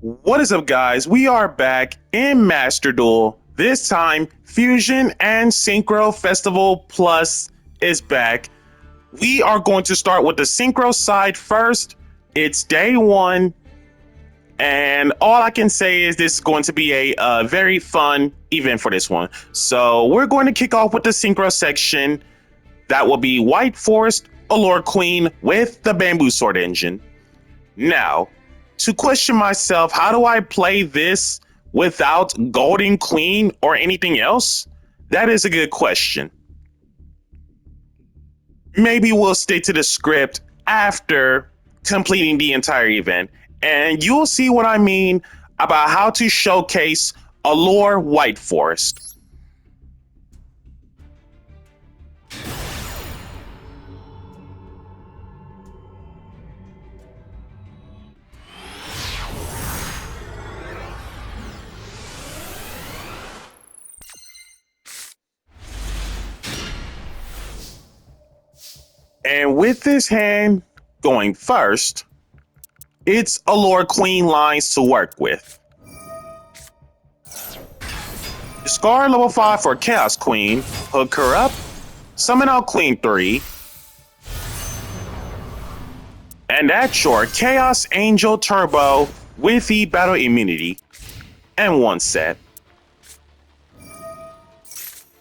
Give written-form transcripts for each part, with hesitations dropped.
What is up, guys? We are back in Master Duel. This time, Fusion and Synchro Festival Plus is back. We are going to start with the Synchro side first. It's day one, and all I can say is this is going to be a very fun event for this one. So we're going to kick off with the Synchro section. That will be White Forest Allure Queen with the Bamboo Sword engine. Now, to question myself, how do I play this without Golden Queen or anything else? That is a good question. Maybe we'll stick to the script after completing the entire event, and you'll see what I mean about how to showcase Allure White Forest. And with this hand going first, it's Allure Queen lines to work with. Discard level 5 for Chaos Queen, hook her up, summon out Queen 3, and that's your Chaos Angel Turbo with the battle immunity, and one set.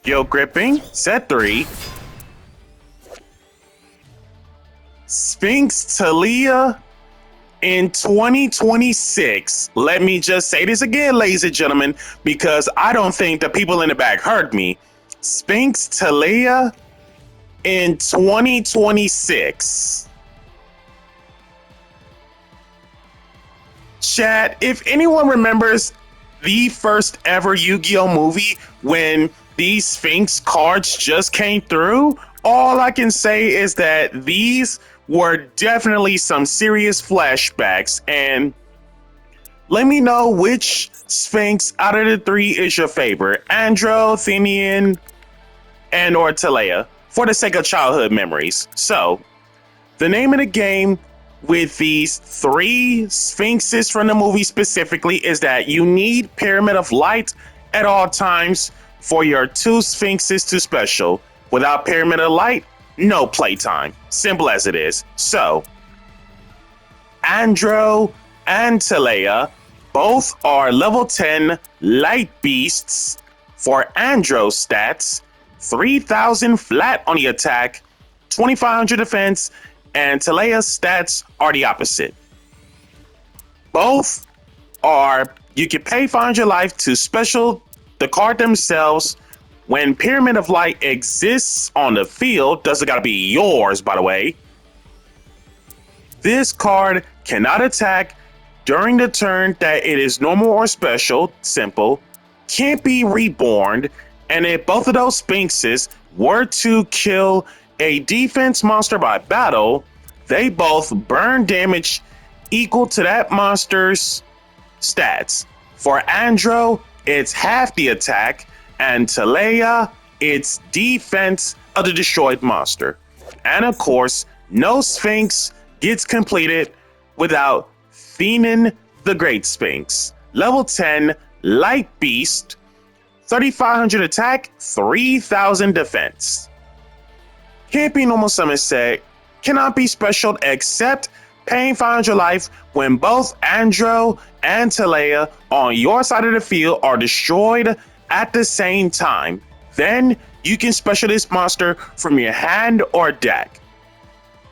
Guild Gripping, set 3. Sphinx Talia in 2026. Let me just say this again, ladies and gentlemen, because I don't think the people in the back heard me. Sphinx Talia in 2026. Chat, if anyone remembers the first ever Yu-Gi-Oh movie when these Sphinx cards just came through, all I can say is that these were definitely some serious flashbacks, and let me know which Sphinx out of the three is your favorite, Andro, Athenian, and or Talea, for the sake of childhood memories. So, the name of the game with these three Sphinxes from the movie specifically is that you need Pyramid of Light at all times for your two Sphinxes to special. Without Pyramid of Light, no playtime. Simple as it is. So, Andro and Talea both are level 10 light beasts. For Andro's stats, 3,000 flat on the attack, 2,500 defense, and Talea's stats are the opposite. Both are, you can pay 500 life to special the card themselves. When Pyramid of Light exists on the field, doesn't gotta be yours, by the way, this card cannot attack during the turn that it is normal or special, simple, can't be reborn, and if both of those Sphinxes were to kill a defense monster by battle, they both burn damage equal to that monster's stats. For Andro, it's half the attack, and Talea, it's defense of the destroyed monster. And of course, no Sphinx gets completed without Thenan the Great Sphinx. Level 10, Light Beast, 3,500 attack, 3,000 defense. Can't be normal summon set, cannot be special except paying 500 life when both Andro and Talea on your side of the field are destroyed at the same time. Then you can special this monster from your hand or deck.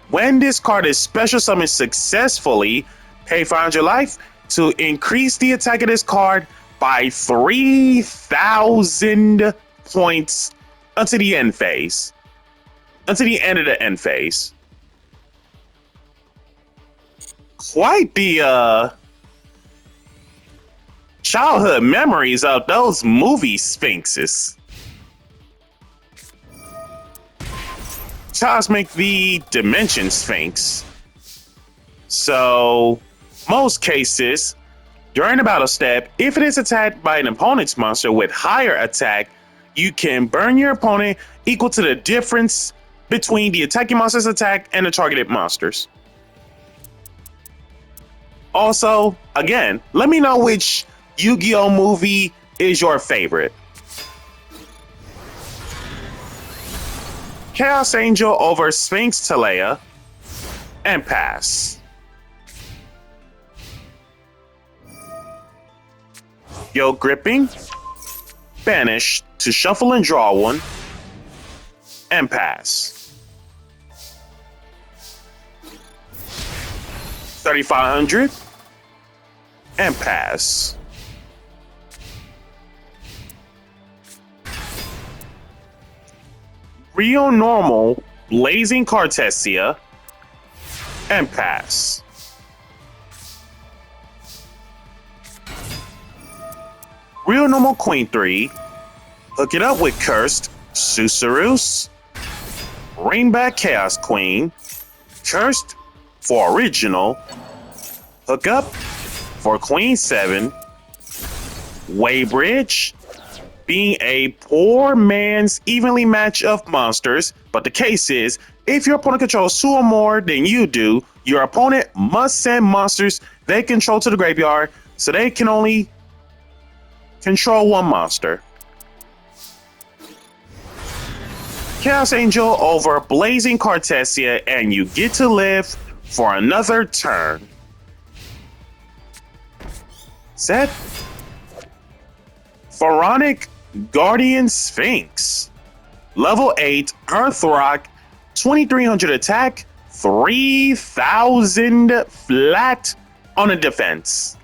When this card is special summoned successfully, pay 500 life to increase the attack of this card by 3,000 points until the end phase. Until the end of the end phase. Quite the childhood memories of those movie Sphinxes. Cosmic the Dimension Sphinx. So, most cases, during the battle step, if it is attacked by an opponent's monster with higher attack, you can burn your opponent equal to the difference between the attacking monster's attack and the targeted monsters. Also, again, let me know which Yu-Gi-Oh movie is your favorite. Chaos Angel over Sphinx Talea, and pass. Guild Gripping, banish to shuffle and draw one, and pass. 3,500, and pass. Real Normal Blazing Cartesia, and pass. Real Normal Queen 3, hook it up with Cursed Susurus, bring back Chaos Queen, Cursed for original, hook up for Queen 7, Waybridge, being a poor man's evenly match of monsters, but the case is, if your opponent controls 2 or more than you do, your opponent must send monsters they control to the graveyard, so they can only control 1 monster. Chaos Angel over Blazing Cartesia, and you get to live for another turn. Set. Pharaonic Guardian Sphinx. Level 8, Earth Rock, 2,300 attack, 3,000 flat on a defense.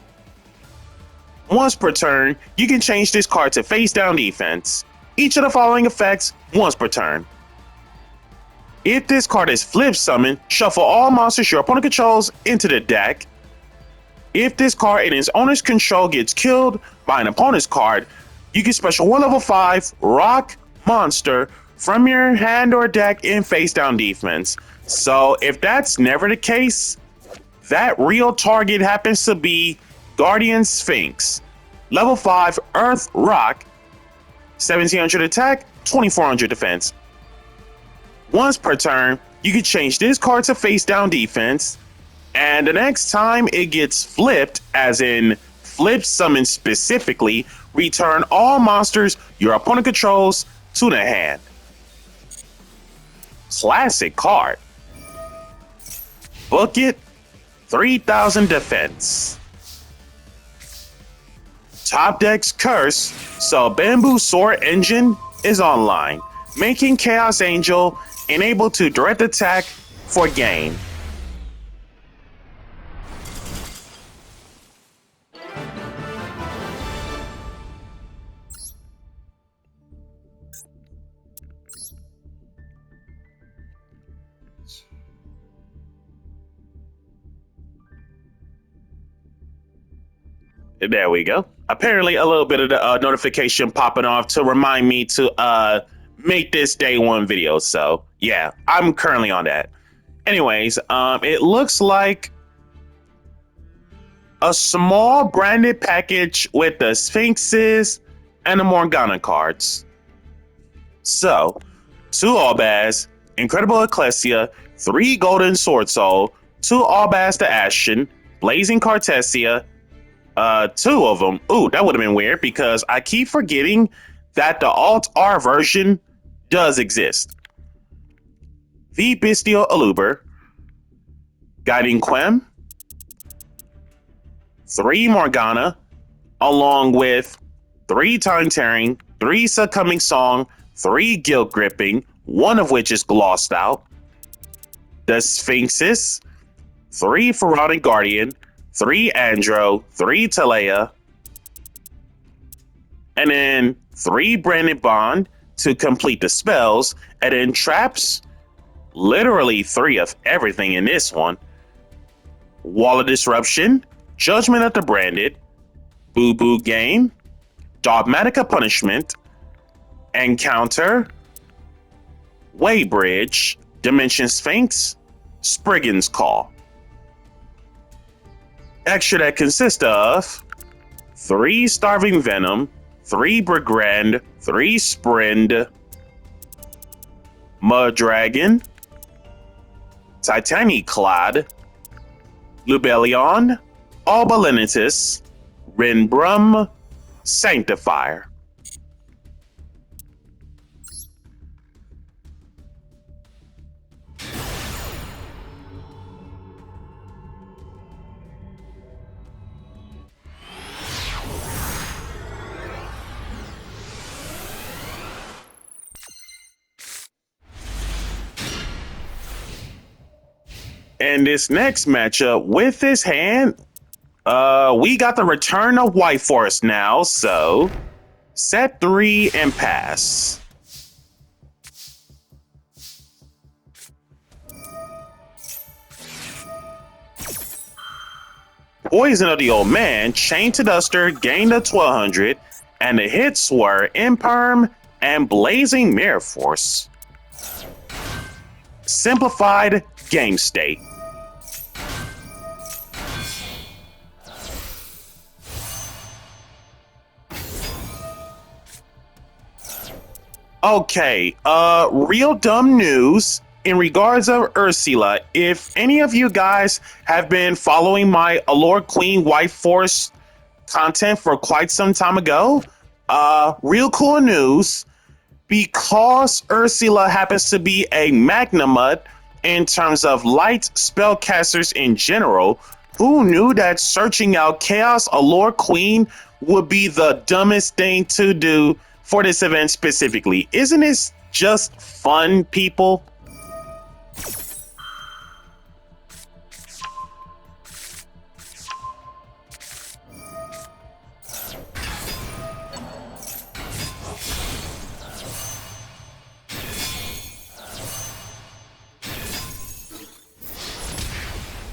Once per turn, you can change this card to face down defense. Each of the following effects once per turn. If this card is flip summoned, shuffle all monsters your opponent controls into the deck. If this card in its owner's control gets killed by an opponent's card, you can special 1 level 5 rock monster from your hand or deck in face down defense. So if that's never the case, that real target happens to be Guardian Sphinx. Level 5 Earth Rock, 1,700 attack, 2,400 defense. Once per turn, you can change this card to face down defense, and the next time it gets flipped, as in flip summon specifically, return all monsters your opponent controls to the hand. Classic card. Book it, 3,000 defense. Top deck's curse, so Bamboo Sword Engine is online, making Chaos Angel unable to direct attack for gain. There we go. Apparently a little bit of the notification popping off to remind me to make this day 1 video. So yeah, I'm currently on that. Anyways, it looks like a small branded package with the Sphinxes and the Morgana cards. So 2 Albaz, Incredible Ecclesia, 3 Golden Sword Soul, 2 Albaz the Ashen, Blazing Cartesia, 2 of them. Ooh, that would have been weird because I keep forgetting that the Alt-R version does exist. The Bestial Aluber, Guiding Quem, 3 Morgana, along with 3 Time Tearing, 3 Succumbing Song, 3 Guild Gripping, 1 of which is glossed out. The Sphinxes, 3 Pharaonic Guardian, 3 Andro, 3 Talea, and then 3 Branded Bond to complete the spells, and then traps, literally 3 of everything in this one. Wall of Disruption, Judgment of the Branded, Boo Boo Game, Dogmatica Punishment, Encounter, Waybridge, Dimension Sphinx, Spriggan's Call. Extra that consists of 3 Starving Venom, 3 Brigand, 3 Sprind, Mud Dragon, Titani Clad, Lubellion, Obalinitus, Renbrum, Sanctifier. And this next matchup with this hand, we got the return of White Forest now, so set 3 and pass. Poison of the Old Man, Chain to Duster, gained a 1200, and the hits were Imperm and Blazing Mirror Force. Simplified game state. Okay, real dumb news in regards of Ursula. If any of you guys have been following my Allure Queen White Forest content for quite some time ago, real cool news, because Ursula happens to be a Magnamut in terms of light spellcasters in general, who knew that searching out Chaos Allure Queen would be the dumbest thing to do for this event specifically? Isn't this just fun, people?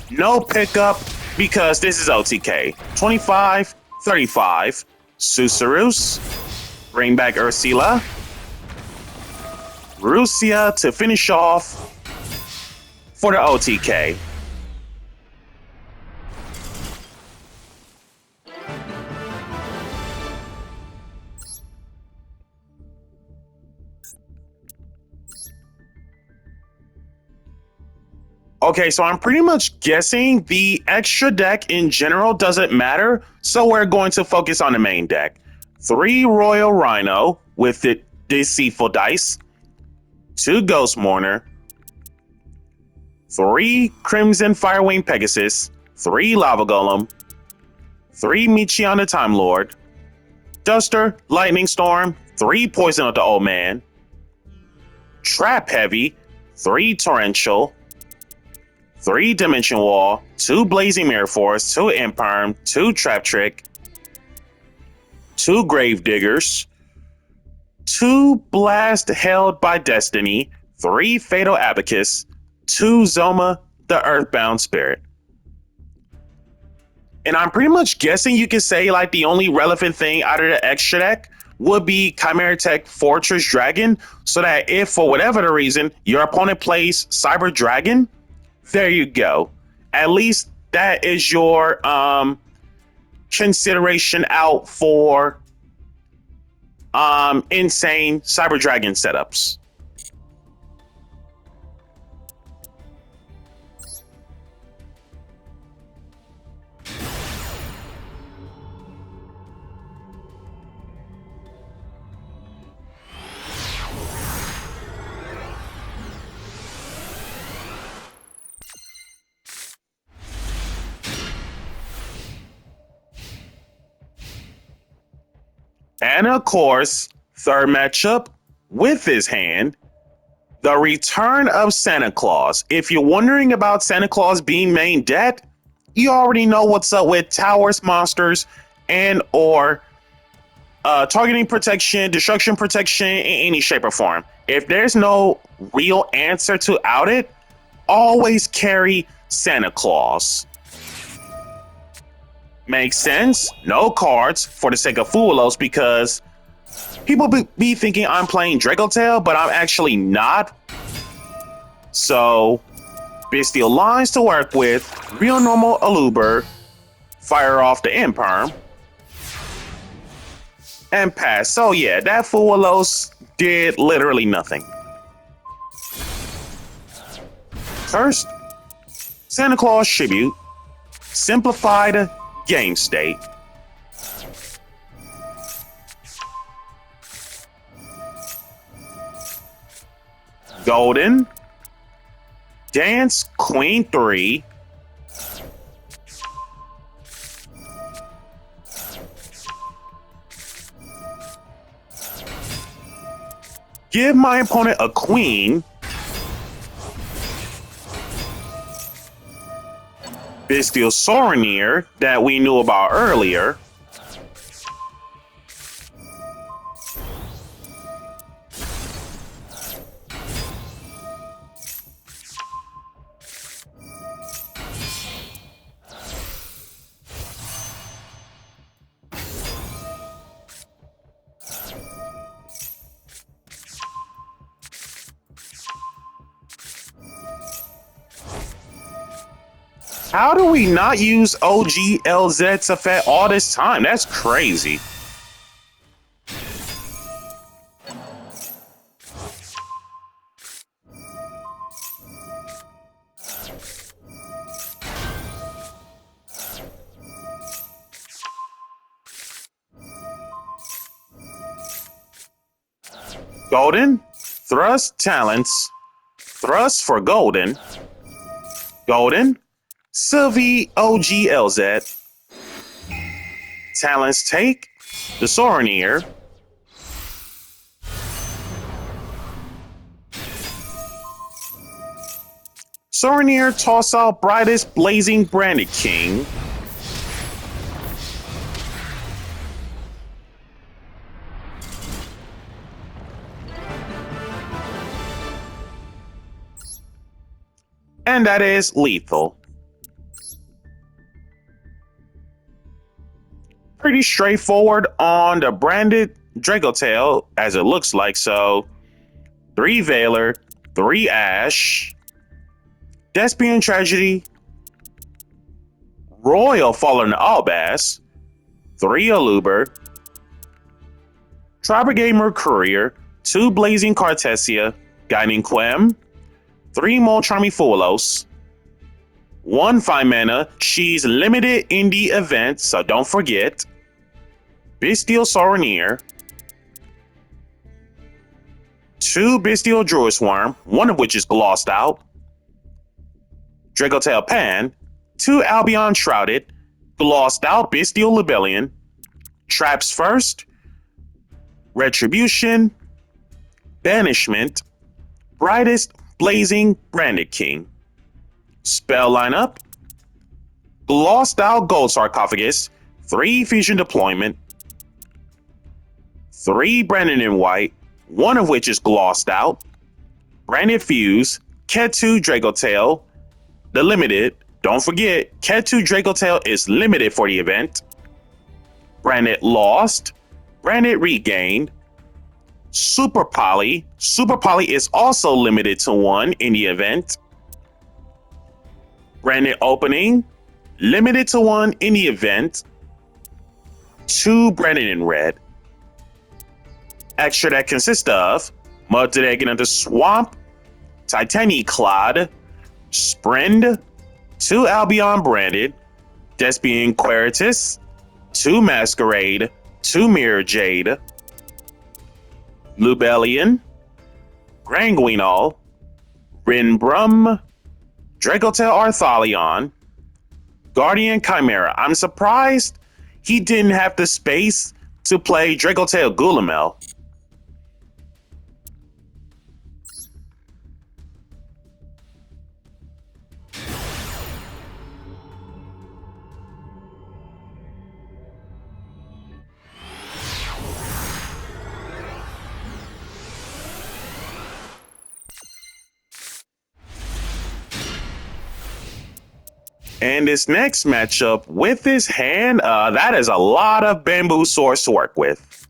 No pickup because this is OTK. 25, 35, Susurus, bring back Ursula, Rusia to finish off for the OTK. Okay, so I'm pretty much guessing the extra deck in general doesn't matter, so we're going to focus on the main deck. 3 Royal Rhino with the Deceitful Dice, 2 Ghost Mourner, 3 Crimson Firewing Pegasus, 3 Lava Golem, 3 Michiana Time Lord, Duster, Lightning Storm, 3 Poison of the Old Man, Trap Heavy, 3 Torrential, 3 Dimension Wall, 2 Blazing Mirror Force, 2 Imperm, 2 Trap Trick, 2 Grave Diggers, 2 Blast Held by Destiny, 3 Fatal Abacus, 2 Zoma, the Earthbound Spirit. And I'm pretty much guessing you could say like the only relevant thing out of the extra deck would be Chimera Tech Fortress Dragon, so that if for whatever the reason your opponent plays Cyber Dragon, there you go. At least that is your consideration out for insane Cyber Dragon setups. And of course, third matchup with his hand, the return of Santa Claus. If you're wondering about Santa Claus being main deck, you already know what's up with towers, monsters, and or targeting protection, destruction protection in any shape or form. If there's no real answer to out it, always carry Santa Claus. Makes sense. No cards for the sake of Fuelos, because people be thinking I'm playing Dracotail, but I'm actually not. So, Bestial Lines to work with, real normal Aluber, fire off the Imperm, and pass. So yeah, that Fuelos did literally nothing. First, Santa Claus Tribute, simplified Game state. Golden. Dance Queen 3. Give my opponent a queen. Bestial Sorinier that we knew about earlier. How do we not use OGLZ's effect all this time? That's crazy. Golden, thrust talents, thrust for golden, golden, Sylvie OGLZ, talents take, the Sorinier, Sorinier toss out brightest blazing branded king. And that is lethal. Pretty straightforward on the branded Dracotail, as it looks like. So 3 Veiler, 3 Ash, Despian Tragedy, Royal Fallen Albas, 3 Aluber, Tribrigade Courier, 2 Blazing Cartesia, Guiding Quem, 3 Moltrami Fulos, 1 5 mana. She's limited in the event, so don't forget. Bestial Sorinier, 2 Bestial Druid Swarm, one of which is glossed out, Dracotail Pan, 2 Albion Shrouded, glossed out Bestial Libellion, Traps First, Retribution, Banishment, Brightest Blazing Branded King. Spell lineup: glossed out Gold Sarcophagus, 3 Fusion Deployment, 3 Branded in White, one of which is glossed out, Branded Fuse, Ketu Dracotail, the limited. Don't forget, Ketu Dracotail is limited for the event. Branded Lost, Branded Regained, Super Poly. Super Poly is also limited to 1 in the event. Branded Opening, limited to 1 in the event. 2 Branded in Red. Extra that consists of Mud Dragon of the Swamp, Titaniclad, Sprend, 2 Albion Branded, Despian Queritus, 2 Masquerade, 2 Mirror Jade, Lubellion, Granguinol, Rinbrum, Dracotail Arthalion, Guardian Chimera. I'm surprised he didn't have the space to play Dracotail Gulamel. And this next matchup with his hand, that is a lot of bamboo swords to work with.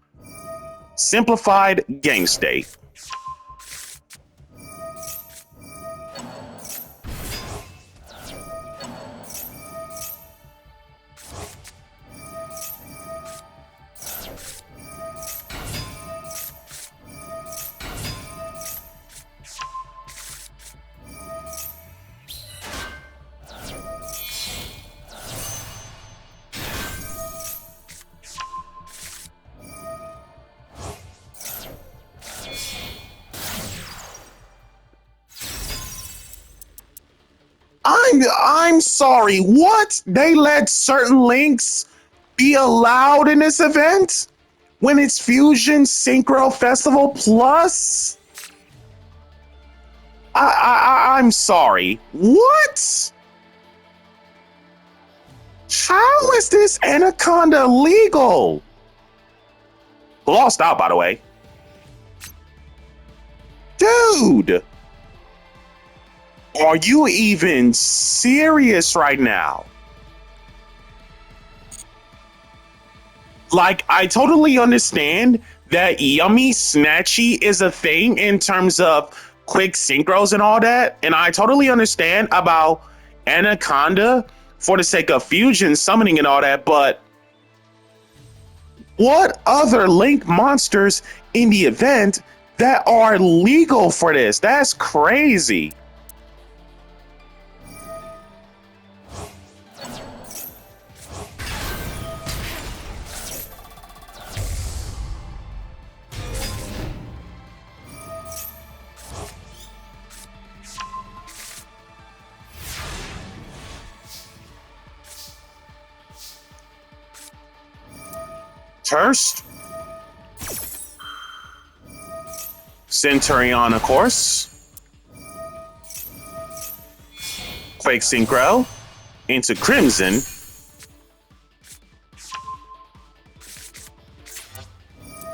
Simplified game state. I'm sorry. What? They let certain links be allowed in this event when it's Fusion Synchro Festival Plus? I'm sorry. What? How is this Anaconda legal? Lost out, by the way. Dude, are you even serious right now? Like, I totally understand that Yummy Snatchy is a thing in terms of quick synchros and all that. And I totally understand about Anaconda for the sake of fusion summoning and all that. But what other Link monsters in the event that are legal for this? That's crazy. First, Centurion, of course. Quake Synchro into Crimson.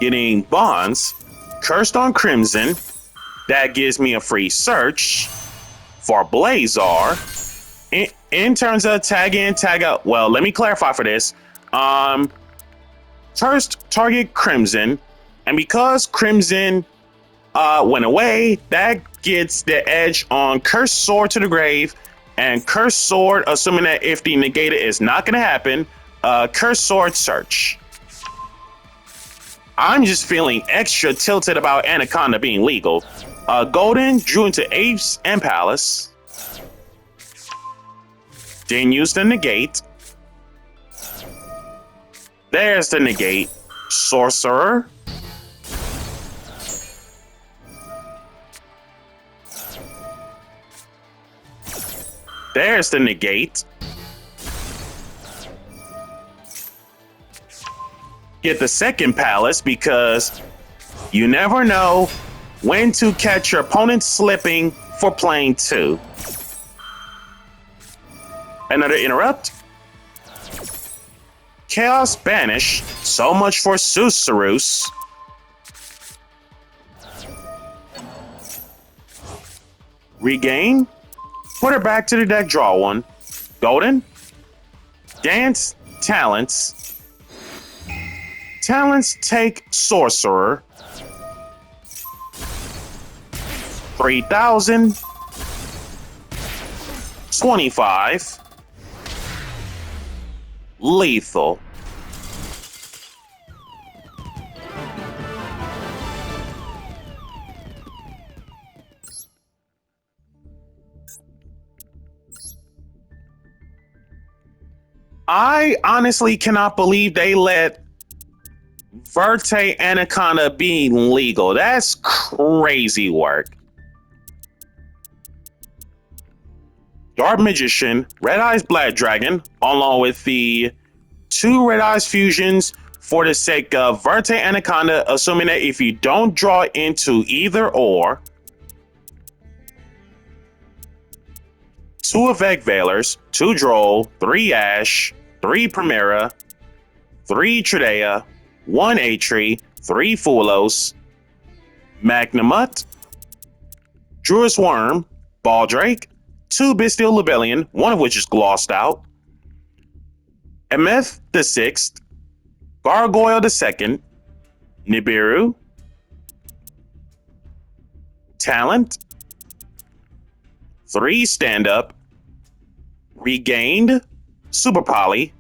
Getting Bonds. Cursed on Crimson. That gives me a free search for Blazar. In terms of tag in, tag out. Well, let me clarify for this. First, target Crimson, and because Crimson went away, that gets the edge on Cursed Sword to the Grave, and Cursed Sword, assuming that if the negated is not going to happen, Cursed Sword search. I'm just feeling extra tilted about Anaconda being legal. Golden drew into Apes and Palace. Didn't use the negate. There's the negate. Sorcerer. There's the negate. Get the second palace because you never know when to catch your opponent slipping for playing two. Another interrupt. Chaos Banish, so much for Susurus. Regain, put her back to the deck, draw one. Golden, Dance, Talents. Talents take Sorcerer. 3,000. 25. Lethal. I honestly cannot believe they let Verte Anaconda be legal. That's crazy work. Dark Magician, Red Eyes Black Dragon, along with the 2 Red Eyes fusions for the sake of Verte Anaconda, assuming that if you don't draw into either or, 2 Avec Veilers, 2 Droll, 3 Ash, 3 Primera, 3 Tridea, 1 Atri, 3 Fulos, Magnamut, Druid's Worm, Baldrake, 2 Bestial Libellion, one of which is glossed out, Emeth the 6th, Gargoyle the 2nd, Nibiru, Talent, 3 Stand-Up, Regained, Super Poly,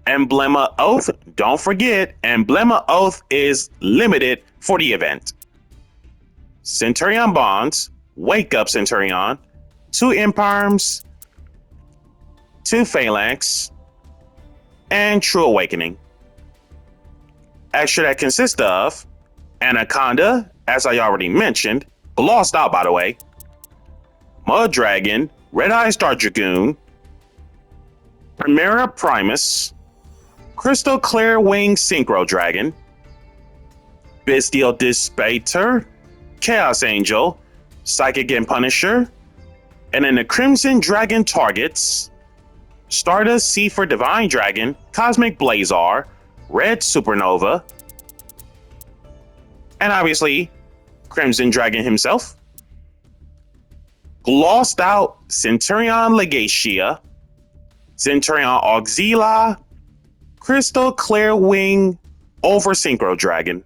Emblema Oath. Don't forget, Emblema Oath is limited for the event. Centurion Bonds, Wake Up Centurion, 2 Imparms, 2 Phalanx, and True Awakening. Extra that consists of Anaconda, as I already mentioned, glossed out by the way, Mud Dragon, Red Eye Star Dragoon, Primera Primus, Crystal Clear Wing Synchro Dragon, Bestial Dispater, Chaos Angel, Psychic and Punisher, and then the Crimson Dragon targets Stardust Seafer Divine Dragon, Cosmic Blazar, Red Supernova, and obviously Crimson Dragon himself. Glossed out Centurion Legacia, Centurion Auxila, Crystal Clear Wing over Synchro Dragon.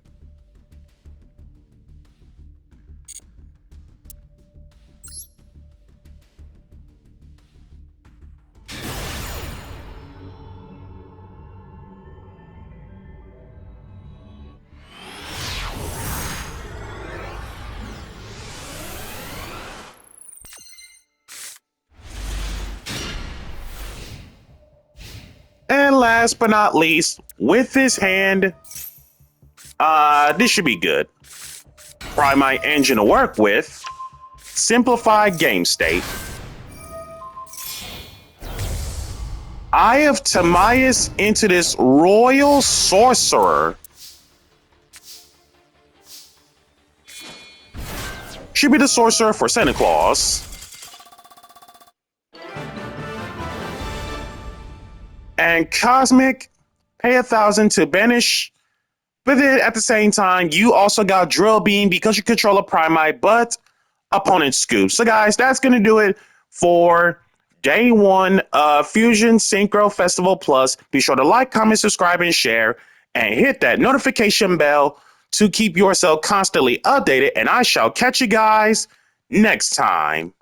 And last but not least, with this hand, this should be good. Primite engine to work with, simplified game state. Eye of Timaeus into this Royal Sorcerer. Should be the sorcerer for Santa Claus. And Cosmic, pay 1,000 to banish. But then at the same time, you also got Drill Beam because you control a Primite, but opponent scoop. So guys, that's going to do it for day one of Fusion Synchro Festival Plus. Be sure to like, comment, subscribe, and share. And hit that notification bell to keep yourself constantly updated. And I shall catch you guys next time.